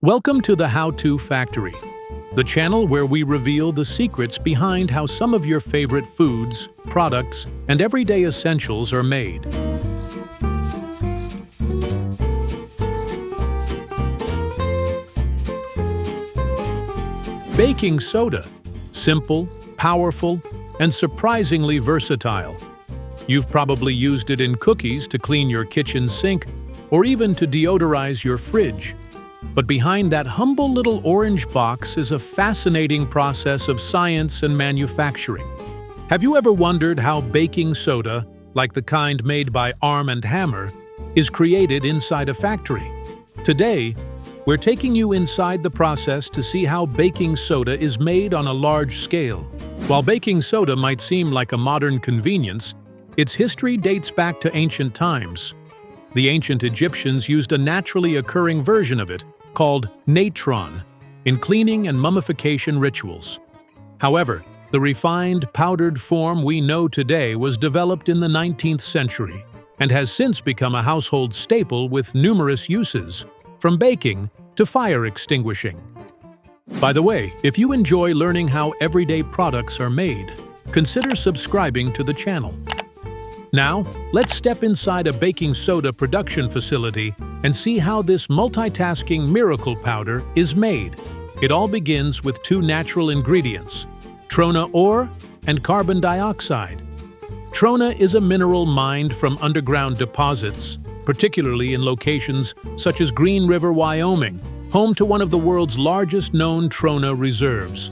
Welcome to the How-To Factory, the channel where we reveal the secrets behind how some of your favorite foods, products, and everyday essentials are made. Baking soda. Simple, powerful, and surprisingly versatile. You've probably used it in cookies to clean your kitchen sink, or even to deodorize your fridge. But behind that humble little orange box is a fascinating process of science and manufacturing. Have you ever wondered how baking soda, like the kind made by Arm & Hammer, is created inside a factory? Today, we're taking you inside the process to see how baking soda is made on a large scale. While baking soda might seem like a modern convenience, its history dates back to ancient times. The ancient Egyptians used a naturally occurring version of it, called natron, in cleaning and mummification rituals. However, the refined, powdered form we know today was developed in the 19th century and has since become a household staple with numerous uses, from baking to fire extinguishing. By the way, if you enjoy learning how everyday products are made, consider subscribing to the channel. Now, let's step inside a baking soda production facility and see how this multitasking miracle powder is made. It all begins with two natural ingredients, trona ore and carbon dioxide. Trona is a mineral mined from underground deposits, particularly in locations such as Green River, Wyoming, home to one of the world's largest known trona reserves.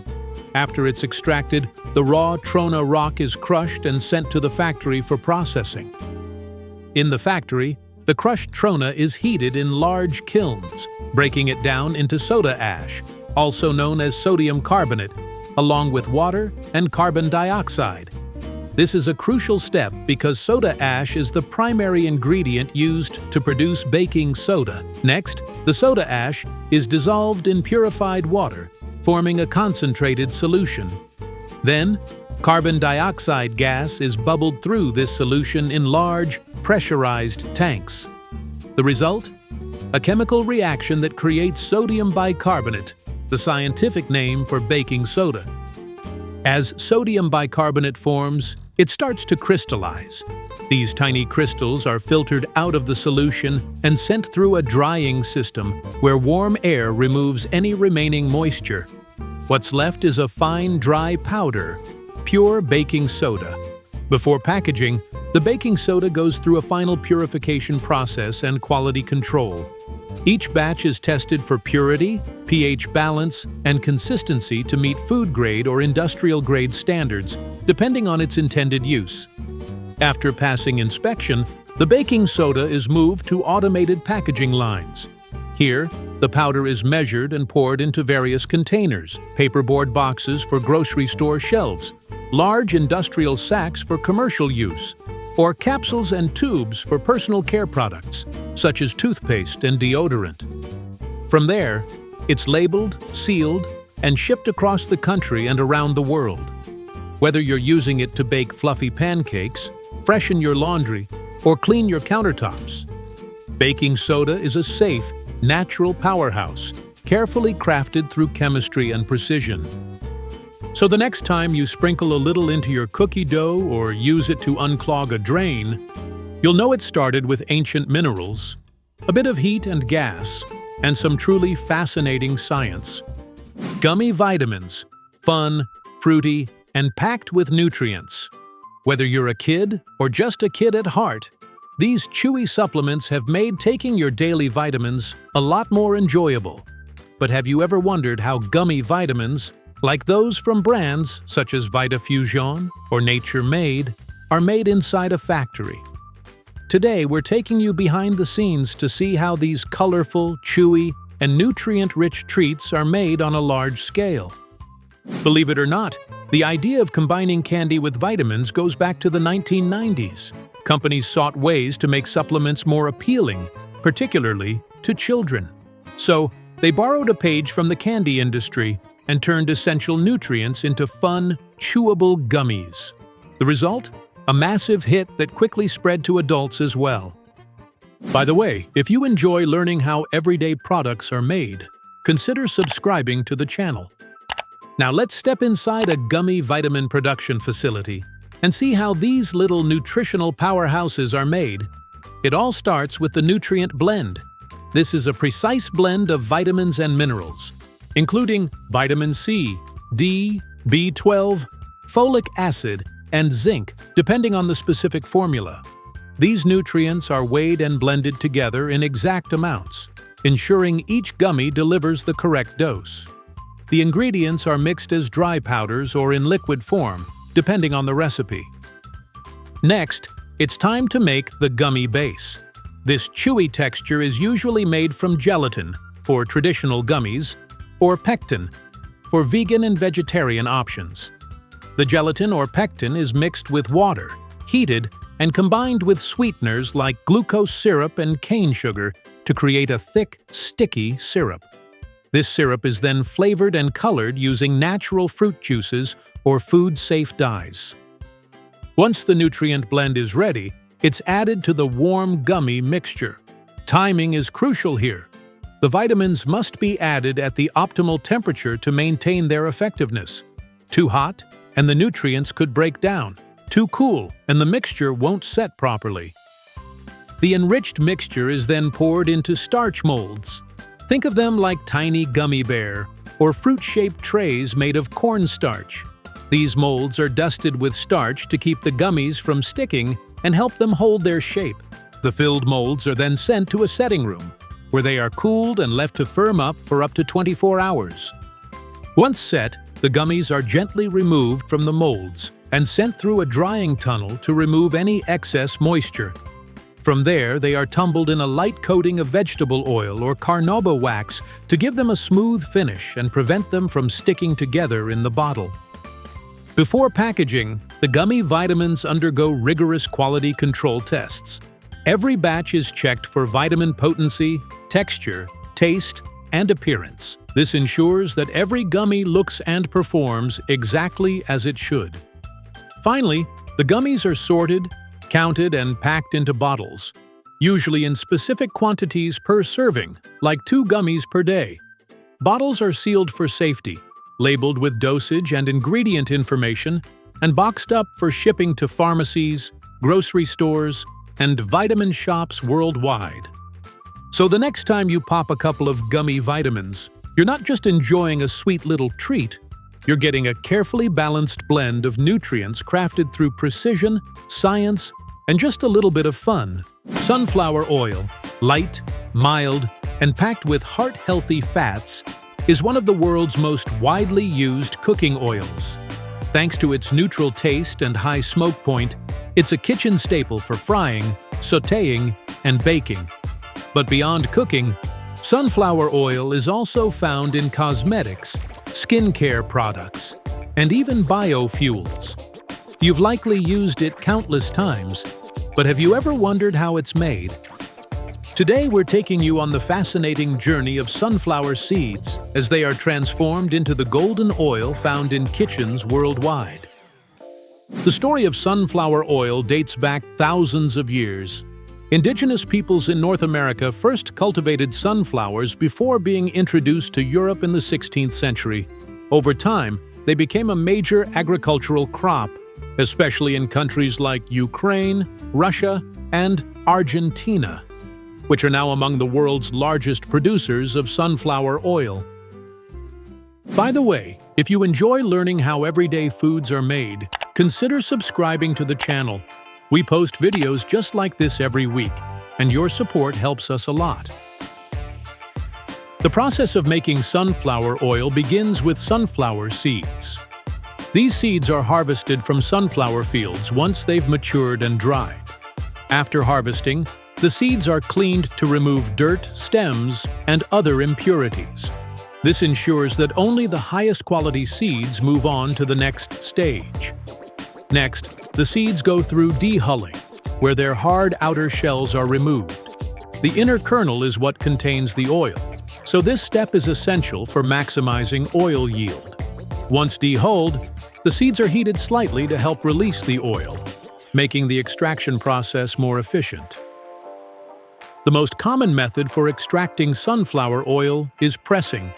After it's extracted, the raw trona rock is crushed and sent to the factory for processing. In the factory, the crushed trona is heated in large kilns, breaking it down into soda ash, also known as sodium carbonate, along with water and carbon dioxide. This is a crucial step because soda ash is the primary ingredient used to produce baking soda. Next, the soda ash is dissolved in purified water, forming a concentrated solution. Then, carbon dioxide gas is bubbled through this solution in large, pressurized tanks. The result? A chemical reaction that creates sodium bicarbonate, the scientific name for baking soda. As sodium bicarbonate forms, it starts to crystallize. These tiny crystals are filtered out of the solution and sent through a drying system where warm air removes any remaining moisture. What's left is a fine, dry powder, pure baking soda. Before packaging, the baking soda goes through a final purification process and quality control. Each batch is tested for purity, pH balance, and consistency to meet food-grade or industrial-grade standards, depending on its intended use. After passing inspection, the baking soda is moved to automated packaging lines. Here, the powder is measured and poured into various containers, paperboard boxes for grocery store shelves, large industrial sacks for commercial use, or capsules and tubes for personal care products, such as toothpaste and deodorant. From there, it's labeled, sealed, and shipped across the country and around the world. Whether you're using it to bake fluffy pancakes, freshen your laundry, or clean your countertops, baking soda is a safe, natural powerhouse, carefully crafted through chemistry and precision. So the next time you sprinkle a little into your cookie dough or use it to unclog a drain, you'll know it started with ancient minerals, a bit of heat and gas, and some truly fascinating science. Gummy vitamins, fun, fruity, and packed with nutrients. Whether you're a kid or just a kid at heart, these chewy supplements have made taking your daily vitamins a lot more enjoyable. But have you ever wondered how gummy vitamins, like those from brands such as Vitafusion or Nature Made, are made inside a factory? Today, we're taking you behind the scenes to see how these colorful, chewy, and nutrient-rich treats are made on a large scale. Believe it or not, the idea of combining candy with vitamins goes back to the 1990s. Companies sought ways to make supplements more appealing, particularly to children. So, they borrowed a page from the candy industry and turned essential nutrients into fun, chewable gummies. The result? A massive hit that quickly spread to adults as well. By the way, if you enjoy learning how everyday products are made, consider subscribing to the channel. Now let's step inside a gummy vitamin production facility and see how these little nutritional powerhouses are made. It all starts with the nutrient blend. This is a precise blend of vitamins and minerals, including vitamin C, D, B12, folic acid, and zinc, depending on the specific formula. These nutrients are weighed and blended together in exact amounts, ensuring each gummy delivers the correct dose. The ingredients are mixed as dry powders or in liquid form, depending on the recipe. Next, it's time to make the gummy base. This chewy texture is usually made from gelatin for traditional gummies or pectin for vegan and vegetarian options. The gelatin or pectin is mixed with water, heated, and combined with sweeteners like glucose syrup and cane sugar to create a thick, sticky syrup. This syrup is then flavored and colored using natural fruit juices or food-safe dyes. Once the nutrient blend is ready, it's added to the warm gummy mixture. Timing is crucial here. The vitamins must be added at the optimal temperature to maintain their effectiveness. Too hot, and the nutrients could break down. Too cool, and the mixture won't set properly. The enriched mixture is then poured into starch molds. Think of them like tiny gummy bear or fruit-shaped trays made of cornstarch. These molds are dusted with starch to keep the gummies from sticking and help them hold their shape. The filled molds are then sent to a setting room, where they are cooled and left to firm up for up to 24 hours. Once set, the gummies are gently removed from the molds and sent through a drying tunnel to remove any excess moisture. From there, they are tumbled in a light coating of vegetable oil or carnauba wax to give them a smooth finish and prevent them from sticking together in the bottle. Before packaging, the gummy vitamins undergo rigorous quality control tests. Every batch is checked for vitamin potency, texture, taste, and appearance. This ensures that every gummy looks and performs exactly as it should. Finally, the gummies are sorted, counted, and packed into bottles, usually in specific quantities per serving, like 2 gummies per day. Bottles are sealed for safety, labeled with dosage and ingredient information, and boxed up for shipping to pharmacies, grocery stores, and vitamin shops worldwide. So the next time you pop a couple of gummy vitamins, you're not just enjoying a sweet little treat, you're getting a carefully balanced blend of nutrients crafted through precision, science, and just a little bit of fun. Sunflower oil, light, mild, and packed with heart-healthy fats, is one of the world's most widely used cooking oils. Thanks to its neutral taste and high smoke point, it's a kitchen staple for frying, sautéing, and baking. But beyond cooking, sunflower oil is also found in cosmetics, skincare products, and even biofuels. You've likely used it countless times, but have you ever wondered how it's made? Today we're taking you on the fascinating journey of sunflower seeds as they are transformed into the golden oil found in kitchens worldwide. The story of sunflower oil dates back thousands of years. Indigenous peoples in North America first cultivated sunflowers before being introduced to Europe in the 16th century. Over time, they became a major agricultural crop, especially in countries like Ukraine, Russia, and Argentina, which are now among the world's largest producers of sunflower oil. By the way, if you enjoy learning how everyday foods are made, consider subscribing to the channel. We post videos just like this every week, and your support helps us a lot. The process of making sunflower oil begins with sunflower seeds. These seeds are harvested from sunflower fields once they've matured and dried. After harvesting, the seeds are cleaned to remove dirt, stems, and other impurities. This ensures that only the highest quality seeds move on to the next stage. Next, the seeds go through dehulling, where their hard outer shells are removed. The inner kernel is what contains the oil, so this step is essential for maximizing oil yield. Once dehulled, the seeds are heated slightly to help release the oil, making the extraction process more efficient. The most common method for extracting sunflower oil is pressing.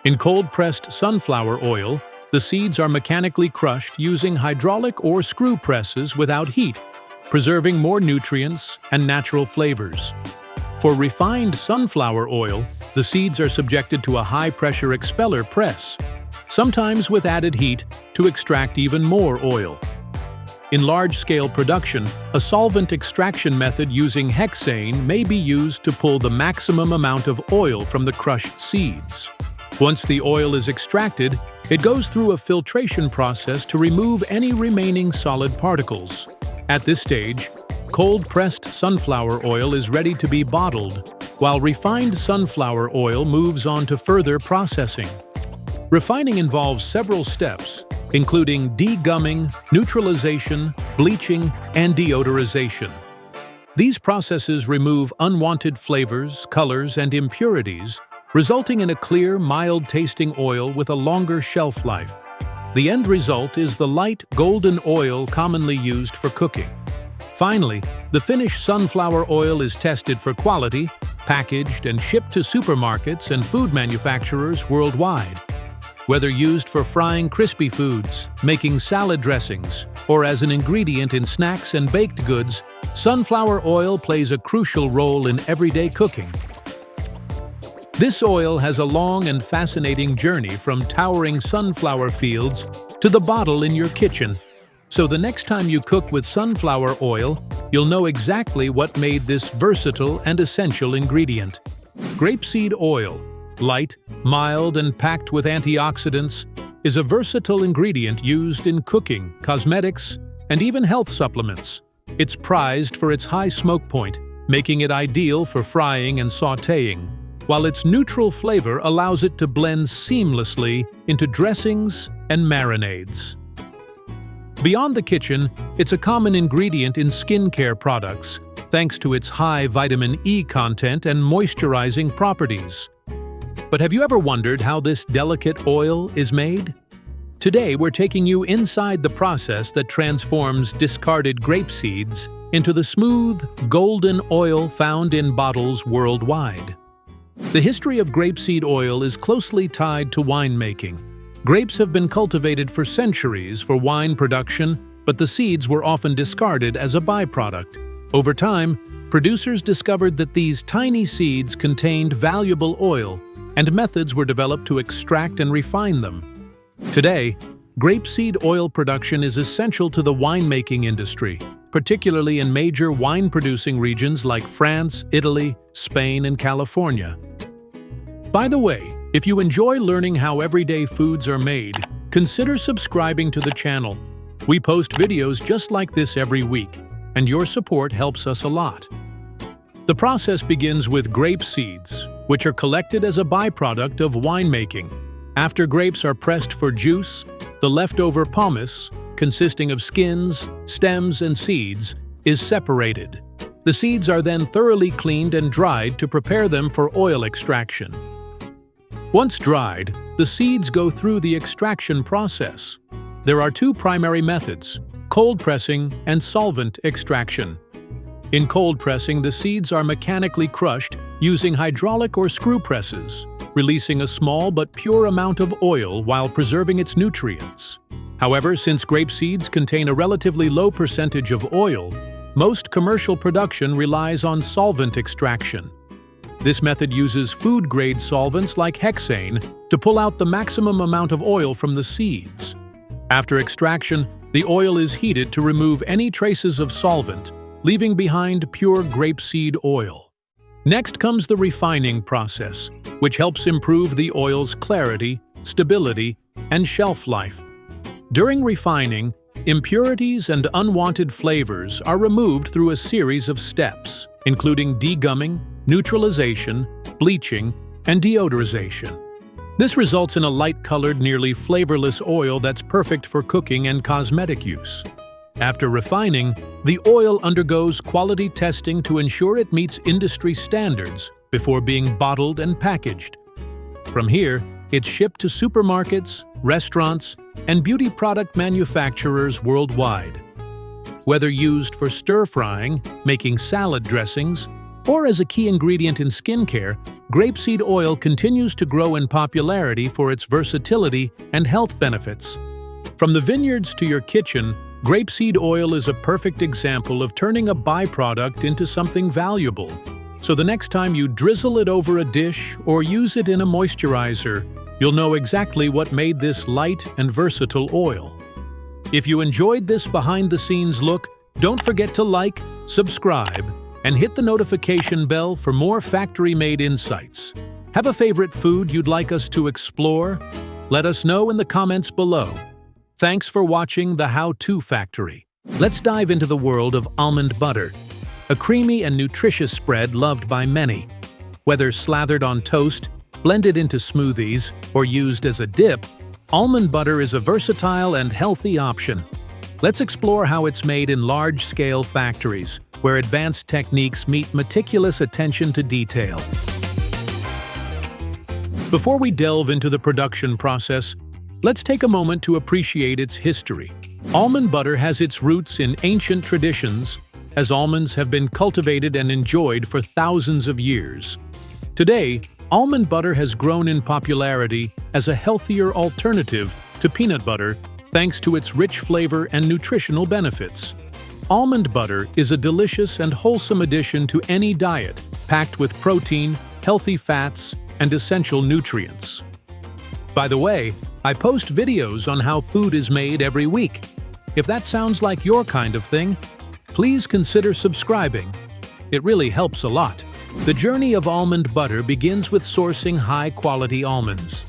In cold-pressed sunflower oil, the seeds are mechanically crushed using hydraulic or screw presses without heat, preserving more nutrients and natural flavors. For refined sunflower oil, the seeds are subjected to a high-pressure expeller press, sometimes with added heat to extract even more oil. In large-scale production, a solvent extraction method using hexane may be used to pull the maximum amount of oil from the crushed seeds. Once the oil is extracted, it goes through a filtration process to remove any remaining solid particles. At this stage, cold-pressed sunflower oil is ready to be bottled, while refined sunflower oil moves on to further processing. Refining involves several steps, including degumming, neutralization, bleaching, and deodorization. These processes remove unwanted flavors, colors, and impurities, resulting in a clear, mild-tasting oil with a longer shelf life. The end result is the light, golden oil commonly used for cooking. Finally, the finished sunflower oil is tested for quality, packaged, and shipped to supermarkets and food manufacturers worldwide. Whether used for frying crispy foods, making salad dressings, or as an ingredient in snacks and baked goods, sunflower oil plays a crucial role in everyday cooking. This oil has a long and fascinating journey from towering sunflower fields to the bottle in your kitchen. So the next time you cook with sunflower oil, you'll know exactly what made this versatile and essential ingredient. Grapeseed oil, light, mild, and packed with antioxidants, is a versatile ingredient used in cooking, cosmetics, and even health supplements. It's prized for its high smoke point, making it ideal for frying and sautéing, while its neutral flavor allows it to blend seamlessly into dressings and marinades. Beyond the kitchen, it's a common ingredient in skincare products, thanks to its high vitamin E content and moisturizing properties. But have you ever wondered how this delicate oil is made? Today, we're taking you inside the process that transforms discarded grape seeds into the smooth, golden oil found in bottles worldwide. The history of grapeseed oil is closely tied to winemaking. Grapes have been cultivated for centuries for wine production, but the seeds were often discarded as a byproduct. Over time, producers discovered that these tiny seeds contained valuable oil, and methods were developed to extract and refine them. Today, grapeseed oil production is essential to the winemaking industry, particularly in major wine-producing regions like France, Italy, Spain, and California. By the way, if you enjoy learning how everyday foods are made, consider subscribing to the channel. We post videos just like this every week, and your support helps us a lot. The process begins with grape seeds, which are collected as a byproduct of winemaking. After grapes are pressed for juice, the leftover pomace, consisting of skins, stems, and seeds, is separated. The seeds are then thoroughly cleaned and dried to prepare them for oil extraction. Once dried, the seeds go through the extraction process. There are two primary methods: cold pressing and solvent extraction. In cold pressing, the seeds are mechanically crushed using hydraulic or screw presses, releasing a small but pure amount of oil while preserving its nutrients. However, since grape seeds contain a relatively low percentage of oil, most commercial production relies on solvent extraction. This method uses food-grade solvents like hexane to pull out the maximum amount of oil from the seeds. After extraction, the oil is heated to remove any traces of solvent, leaving behind pure grapeseed oil. Next comes the refining process, which helps improve the oil's clarity, stability, and shelf life. During refining, impurities and unwanted flavors are removed through a series of steps, including degumming, neutralization, bleaching, and deodorization. This results in a light-colored, nearly flavorless oil that's perfect for cooking and cosmetic use. After refining, the oil undergoes quality testing to ensure it meets industry standards before being bottled and packaged. From here, it's shipped to supermarkets, restaurants, and beauty product manufacturers worldwide. Whether used for stir-frying, making salad dressings, Or as a key ingredient in skincare, grapeseed oil continues to grow in popularity for its versatility and health benefits. From the vineyards to your kitchen, grapeseed oil is a perfect example of turning a byproduct into something valuable. So the next time you drizzle it over a dish or use it in a moisturizer, you'll know exactly what made this light and versatile oil. If you enjoyed this behind-the-scenes look, don't forget to like, subscribe, and hit the notification bell for more factory-made insights. Have a favorite food you'd like us to explore? Let us know in the comments below. Thanks for watching the How-To Factory. Let's dive into the world of almond butter, a creamy and nutritious spread loved by many. Whether slathered on toast, blended into smoothies, or used as a dip, almond butter is a versatile and healthy option. Let's explore how it's made in large-scale factories, where advanced techniques meet meticulous attention to detail. Before we delve into the production process, let's take a moment to appreciate its history. Almond butter has its roots in ancient traditions, as almonds have been cultivated and enjoyed for thousands of years. Today, almond butter has grown in popularity as a healthier alternative to peanut butter thanks to its rich flavor and nutritional benefits. Almond butter is a delicious and wholesome addition to any diet, packed with protein, healthy fats, and essential nutrients. By the way, I post videos on how food is made every week. If that sounds like your kind of thing, please consider subscribing. It really helps a lot. The journey of almond butter begins with sourcing high-quality almonds.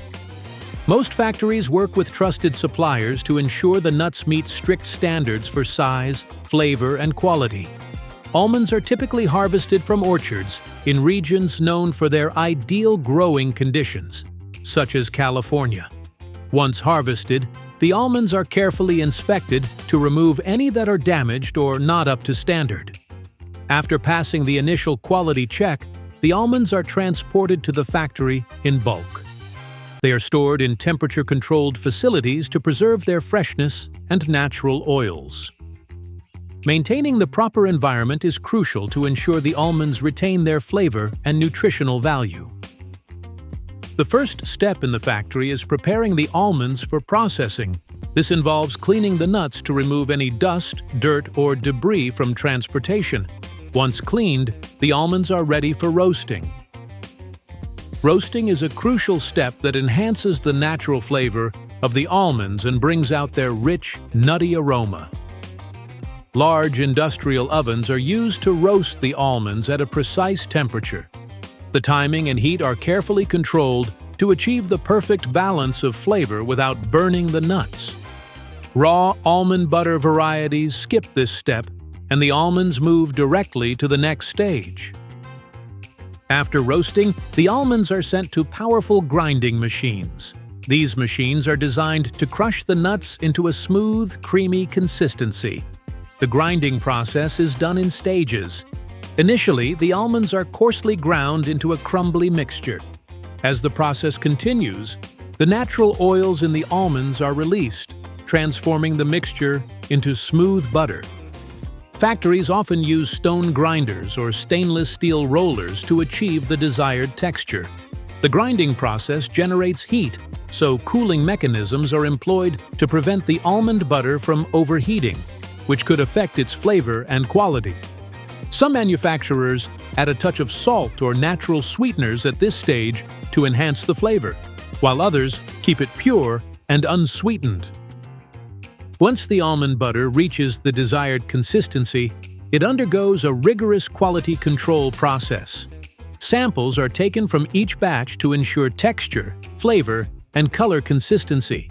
Most factories work with trusted suppliers to ensure the nuts meet strict standards for size, flavor, and quality. Almonds are typically harvested from orchards in regions known for their ideal growing conditions, such as California. Once harvested, the almonds are carefully inspected to remove any that are damaged or not up to standard. After passing the initial quality check, the almonds are transported to the factory in bulk. They are stored in temperature-controlled facilities to preserve their freshness and natural oils. Maintaining the proper environment is crucial to ensure the almonds retain their flavor and nutritional value. The first step in the factory is preparing the almonds for processing. This involves cleaning the nuts to remove any dust, dirt, or debris from transportation. Once cleaned, the almonds are ready for roasting. Roasting is a crucial step that enhances the natural flavor of the almonds and brings out their rich, nutty aroma. Large industrial ovens are used to roast the almonds at a precise temperature. The timing and heat are carefully controlled to achieve the perfect balance of flavor without burning the nuts. Raw almond butter varieties skip this step, and the almonds move directly to the next stage. After roasting, the almonds are sent to powerful grinding machines. These machines are designed to crush the nuts into a smooth, creamy consistency. The grinding process is done in stages. Initially, the almonds are coarsely ground into a crumbly mixture. As the process continues, the natural oils in the almonds are released, transforming the mixture into smooth butter. Factories often use stone grinders or stainless steel rollers to achieve the desired texture. The grinding process generates heat, so cooling mechanisms are employed to prevent the almond butter from overheating, which could affect its flavor and quality. Some manufacturers add a touch of salt or natural sweeteners at this stage to enhance the flavor, while others keep it pure and unsweetened. Once the almond butter reaches the desired consistency, it undergoes a rigorous quality control process. Samples are taken from each batch to ensure texture, flavor, and color consistency.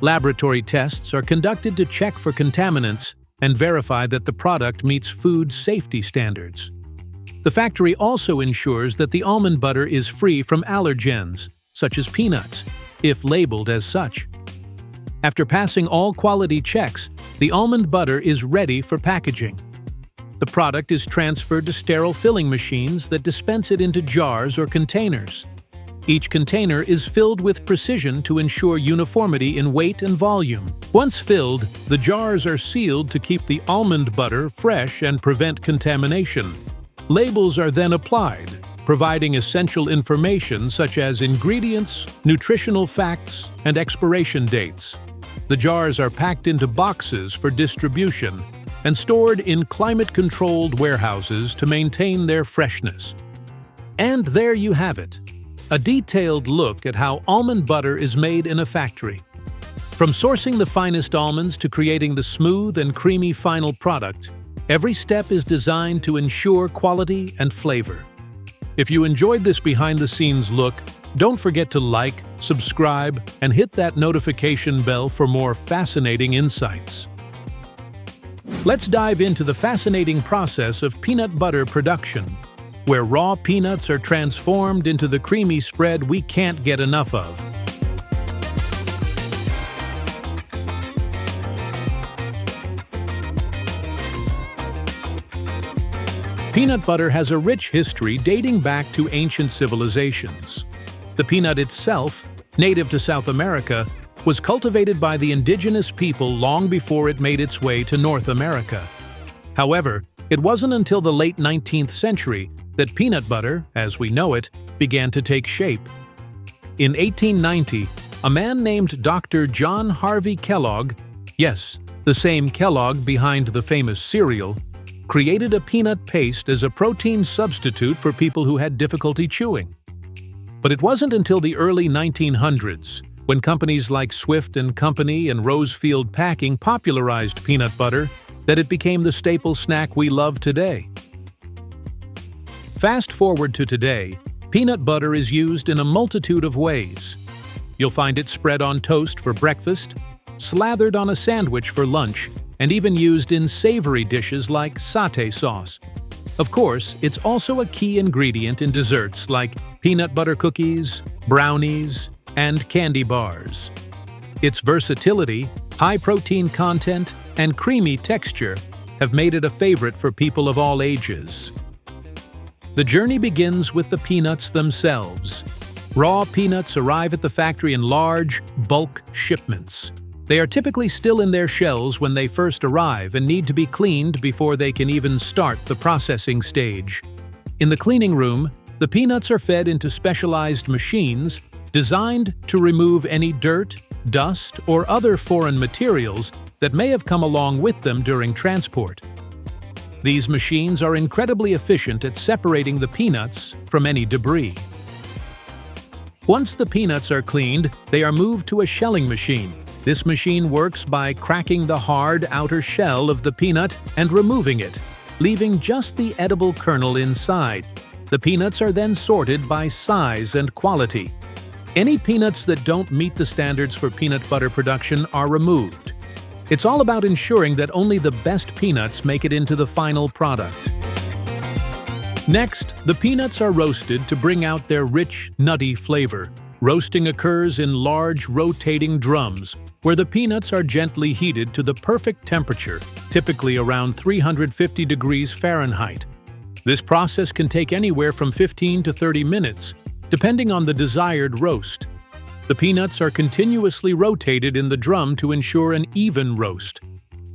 Laboratory tests are conducted to check for contaminants and verify that the product meets food safety standards. The factory also ensures that the almond butter is free from allergens, such as peanuts, if labeled as such. After passing all quality checks, the almond butter is ready for packaging. The product is transferred to sterile filling machines that dispense it into jars or containers. Each container is filled with precision to ensure uniformity in weight and volume. Once filled, the jars are sealed to keep the almond butter fresh and prevent contamination. Labels are then applied, providing essential information such as ingredients, nutritional facts, and expiration dates. The jars are packed into boxes for distribution and stored in climate-controlled warehouses to maintain their freshness. And there you have it, a detailed look at how almond butter is made in a factory. From sourcing the finest almonds to creating the smooth and creamy final product, every step is designed to ensure quality and flavor. If you enjoyed this behind-the-scenes look, don't forget to like, subscribe, and hit that notification bell for more fascinating insights. Let's dive into the fascinating process of peanut butter production, where raw peanuts are transformed into the creamy spread we can't get enough of. Peanut butter has a rich history dating back to ancient civilizations. The peanut itself, native to South America, was cultivated by the indigenous people long before it made its way to North America. However, it wasn't until the late 19th century that peanut butter, as we know it, began to take shape. In 1890, a man named Dr. John Harvey Kellogg, yes, the same Kellogg behind the famous cereal, created a peanut paste as a protein substitute for people who had difficulty chewing. But it wasn't until the early 1900s, when companies like Swift & Company and Rosefield Packing popularized peanut butter, that it became the staple snack we love today. Fast forward to today, peanut butter is used in a multitude of ways. You'll find it spread on toast for breakfast, slathered on a sandwich for lunch, and even used in savory dishes like satay sauce. Of course, it's also a key ingredient in desserts like peanut butter cookies, brownies, and candy bars. Its versatility, high protein content, and creamy texture have made it a favorite for people of all ages. The journey begins with the peanuts themselves. Raw peanuts arrive at the factory in large, bulk shipments. They are typically still in their shells when they first arrive and need to be cleaned before they can even start the processing stage. In the cleaning room, the peanuts are fed into specialized machines designed to remove any dirt, dust, or other foreign materials that may have come along with them during transport. These machines are incredibly efficient at separating the peanuts from any debris. Once the peanuts are cleaned, they are moved to a shelling machine. This machine works by cracking the hard outer shell of the peanut and removing it, leaving just the edible kernel inside. The peanuts are then sorted by size and quality. Any peanuts that don't meet the standards for peanut butter production are removed. It's all about ensuring that only the best peanuts make it into the final product. Next, the peanuts are roasted to bring out their rich, nutty flavor. Roasting occurs in large, rotating drums, where the peanuts are gently heated to the perfect temperature, typically around 350 degrees Fahrenheit. This process can take anywhere from 15 to 30 minutes, depending on the desired roast. The peanuts are continuously rotated in the drum to ensure an even roast.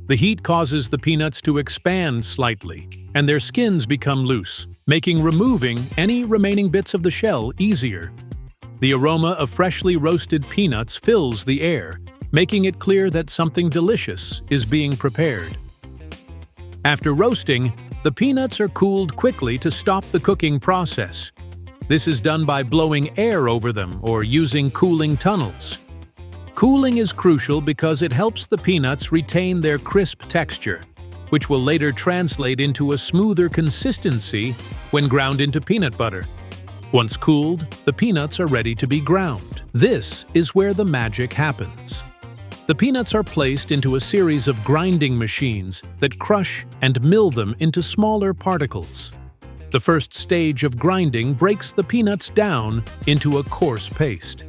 The heat causes the peanuts to expand slightly, and their skins become loose, making removing any remaining bits of the shell easier. The aroma of freshly roasted peanuts fills the air, making it clear that something delicious is being prepared. After roasting, the peanuts are cooled quickly to stop the cooking process. This is done by blowing air over them or using cooling tunnels. Cooling is crucial because it helps the peanuts retain their crisp texture, which will later translate into a smoother consistency when ground into peanut butter. Once cooled, the peanuts are ready to be ground. This is where the magic happens. The peanuts are placed into a series of grinding machines that crush and mill them into smaller particles. The first stage of grinding breaks the peanuts down into a coarse paste.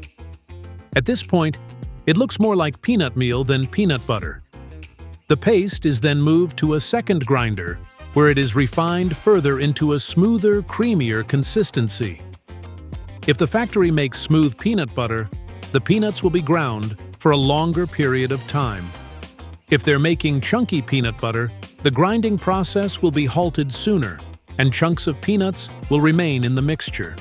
At this point, it looks more like peanut meal than peanut butter. The paste is then moved to a second grinder, where it is refined further into a smoother, creamier consistency. If the factory makes smooth peanut butter, the peanuts will be ground for a longer period of time. If they're making chunky peanut butter, the grinding process will be halted sooner, and chunks of peanuts will remain in the mixture.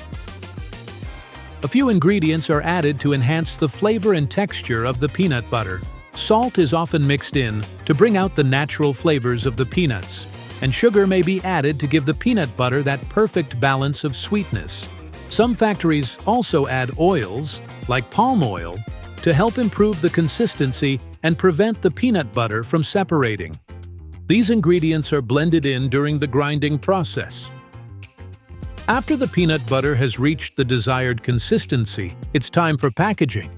A few ingredients are added to enhance the flavor and texture of the peanut butter. Salt is often mixed in to bring out the natural flavors of the peanuts, and sugar may be added to give the peanut butter that perfect balance of sweetness. Some factories also add oils, like palm oil, to help improve the consistency and prevent the peanut butter from separating. These ingredients are blended in during the grinding process. After the peanut butter has reached the desired consistency, it's time for packaging.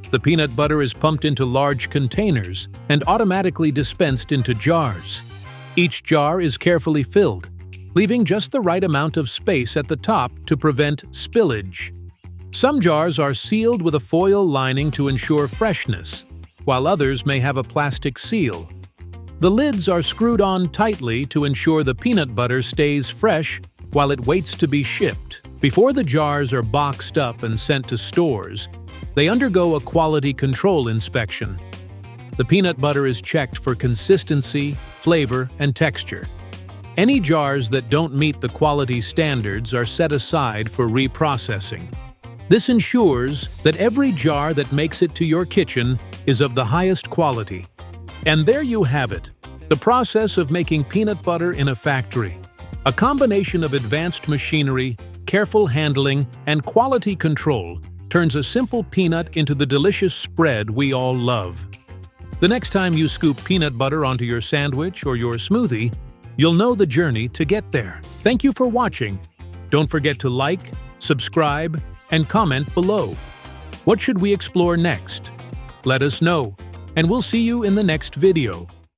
The peanut butter is pumped into large containers and automatically dispensed into jars. Each jar is carefully filled, leaving just the right amount of space at the top to prevent spillage. Some jars are sealed with a foil lining to ensure freshness, while others may have a plastic seal. The lids are screwed on tightly to ensure the peanut butter stays fresh while it waits to be shipped. Before the jars are boxed up and sent to stores, they undergo a quality control inspection. The peanut butter is checked for consistency, flavor, and texture. Any jars that don't meet the quality standards are set aside for reprocessing. This ensures that every jar that makes it to your kitchen is of the highest quality. And there you have it, the process of making peanut butter in a factory. A combination of advanced machinery, careful handling, and quality control turns a simple peanut into the delicious spread we all love. The next time you scoop peanut butter onto your sandwich or your smoothie, you'll know the journey to get there. Thank you for watching. Don't forget to like, subscribe, and comment below. What should we explore next? Let us know, and we'll see you in the next video.